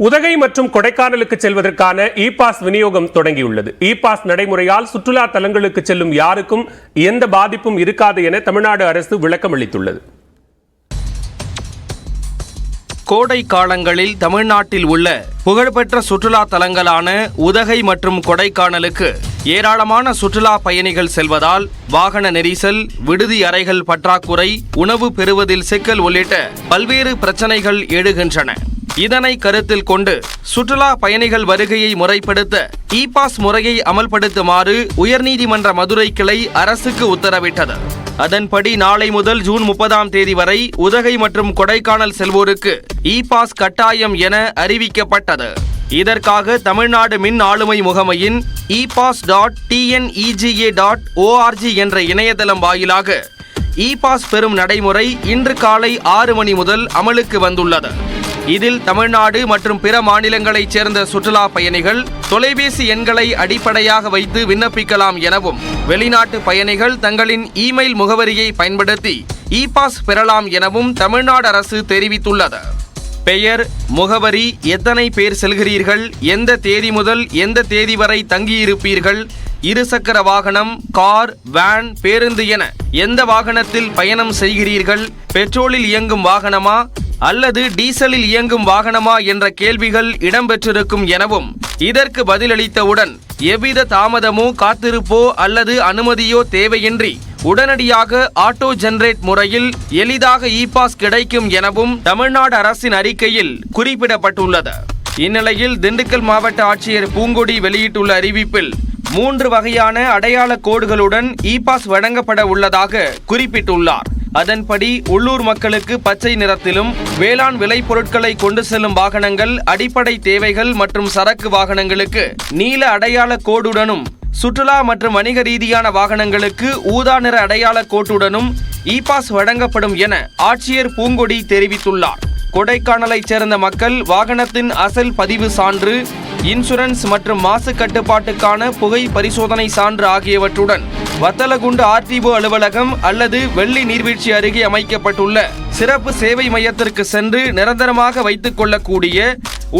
உதகை மற்றும் கொடைக்கானலுக்கு செல்வதற்கான இ பாஸ் விநியோகம் தொடங்கியுள்ளது. இ பாஸ் நடைமுறையால் சுற்றுலா தலங்களுக்கு செல்லும் யாருக்கும் எந்த பாதிப்பும் இருக்காது என தமிழ்நாடு அரசு விளக்கம் அளித்துள்ளது. கோடை காலங்களில் தமிழ்நாட்டில் உள்ள புகழ்பெற்ற சுற்றுலா தலங்களான உதகை மற்றும் கொடைக்கானலுக்கு ஏராளமான சுற்றுலா பயணிகள் செல்வதால் வாகன நெரிசல், விடுதி அறைகள் பற்றாக்குறை, உணவு பெறுவதில் சிக்கல் உள்ளிட்ட பல்வேறு பிரச்சனைகள் எழுகின்றன. இதனை கருத்தில் கொண்டு சுற்றுலா பயணிகள் வருகையை முறைப்படுத்த இ பாஸ் முறையை அமல்படுத்துமாறு உயர்நீதிமன்ற மதுரை கிளை அரசுக்கு உத்தரவிட்டது. அதன்படி நாளை முதல் ஜூன் 30ஆம் தேதி வரை உதகை மற்றும் கொடைக்கானல் செல்வோருக்கு இ பாஸ் கட்டாயம் என அறிவிக்கப்பட்டது. இதற்காக தமிழ்நாடு மின் ஆளுமை முகமையின் epass.tnega.org என்ற இணையதளம் வாயிலாக இ பாஸ் பெறும் நடைமுறை இன்று காலை 6 மணி முதல் அமலுக்கு வந்துள்ளது. இதில் தமிழ்நாடு மற்றும் பிற மாநிலங்களைச் சேர்ந்த சுற்றுலா பயணிகள் தொலைபேசி எண்களை அடிப்படையாக வைத்து விண்ணப்பிக்கலாம் எனவும், வெளிநாட்டு பயணிகள் தங்களின் இமெயில் முகவரியை பயன்படுத்தி இ பாஸ் பெறலாம் எனவும் தமிழ்நாடு அரசு தெரிவித்துள்ளது. பெயர், முகவரி, எத்தனை பேர் செல்கிறீர்கள், எந்த தேதி முதல் எந்த தேதி வரை தங்கியிருப்பீர்கள், இருசக்கர வாகனம், கார், வேன், பேருந்து என எந்த வாகனத்தில் பயணம் செய்கிறீர்கள், பெட்ரோலில் இயங்கும் வாகனமா அல்லது டீசலில் இயங்கும் வாகனமா என்ற கேள்விகள் இடம்பெற்றிருக்கும் எனவும், இதற்கு பதிலளித்தவுடன் எவ்வித தாமதமோ, காத்திருப்போ அல்லது அனுமதியோ தேவையின்றி உடனடியாக ஆட்டோ ஜெனரேட் முறையில் எளிதாக இ பாஸ் கிடைக்கும் எனவும் தமிழ்நாடு அரசின் அறிக்கையில் குறிப்பிடப்பட்டுள்ளது. இந்நிலையில் திண்டுக்கல் மாவட்ட ஆட்சியர் பூங்கொடி வெளியிட்டுள்ள அறிவிப்பில் 3 வகையான அடையாள கோடுகளுடன் இ பாஸ் வழங்கப்பட உள்ளதாக குறிப்பிட்டுள்ளார். அதன்படி உள்ளூர் மக்களுக்கு பச்சை நிறத்திலும், வேளாண் விளைபொருட்களை கொண்டு செல்லும் வாகனங்கள், அடிப்படை தேவைகள் மற்றும் சரக்கு வாகனங்களுக்கு நீல அடையாள கோடுடனும், சுற்றுலா மற்றும் வணிக ரீதியான வாகனங்களுக்கு ஊதா நிற அடையாள கோட்டுடனும் இ பாஸ் வழங்கப்படும் என ஆட்சியர் பூங்கொடி தெரிவித்துள்ளார். கொடைக்கானலைச் சேர்ந்த மக்கள் வாகனத்தின் அசல் பதிவு சான்று, இன்சூரன்ஸ் மற்றும் மாசு கட்டுப்பாட்டுக்கான புகை பரிசோதனை சான்று ஆகியவற்றுடன் வத்தலகுண்டு RTO அலுவலகம் அல்லது வெள்ளி நீர்வீழ்ச்சி அருகே அமைக்கப்பட்டுள்ள சிறப்பு சேவை மையத்திற்கு சென்று நிரந்தரமாக வைத்துக் கொள்ளக்கூடிய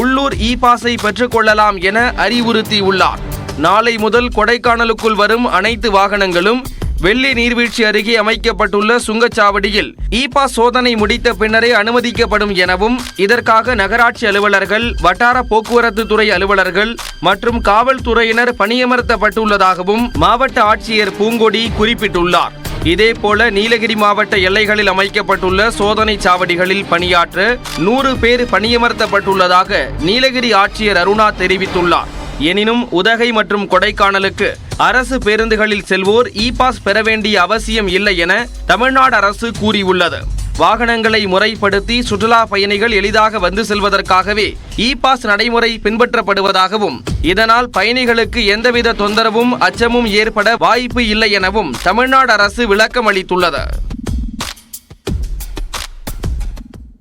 உள்ளூர் இ பாஸை பெற்றுக்கொள்ளலாம் என அறிவுறுத்தியுள்ளார். நாளை முதல் கொடைக்கானலுக்குள் வரும் அனைத்து வாகனங்களும் வெள்ளி நீர்வீழ்ச்சி அருகே அமைக்கப்பட்டுள்ள சுங்கச்சாவடியில் இ பாஸ் சோதனை முடித்த பின்னரே அனுமதிக்கப்படும் எனவும், இதற்காக நகராட்சி அலுவலர்கள், வட்டார போக்குவரத்து துறை அலுவலர்கள் மற்றும் காவல்துறையினர் பணியமர்த்தப்பட்டுள்ளதாகவும் மாவட்ட ஆட்சியர் பூங்கொடி குறிப்பிட்டுள்ளார். இதேபோல நீலகிரி மாவட்ட எல்லைகளில் அமைக்கப்பட்டுள்ள சோதனை சாவடிகளில் பணியாற்ற 100 பேர் பணியமர்த்தப்பட்டுள்ளதாக நீலகிரி ஆட்சியர் அருணா தெரிவித்துள்ளார். எனினும் உதகை மற்றும் கொடைக்கானலுக்கு அரசு பேருந்துகளில் செல்வோர் இ பாஸ் பெற வேண்டிய அவசியம் இல்லை என தமிழ்நாடு அரசு கூறியுள்ளது. வாகனங்களை முறைப்படுத்தி சுற்றுலா பயணிகள் எளிதாக வந்து செல்வதற்காகவே இ பாஸ் நடைமுறை பின்பற்றப்படுவதாகவும், இதனால் பயணிகளுக்கு எந்தவித தொந்தரவும், அச்சமும் ஏற்பட வாய்ப்பு இல்லை எனவும் தமிழ்நாடு அரசு விளக்கம் அளித்துள்ளது.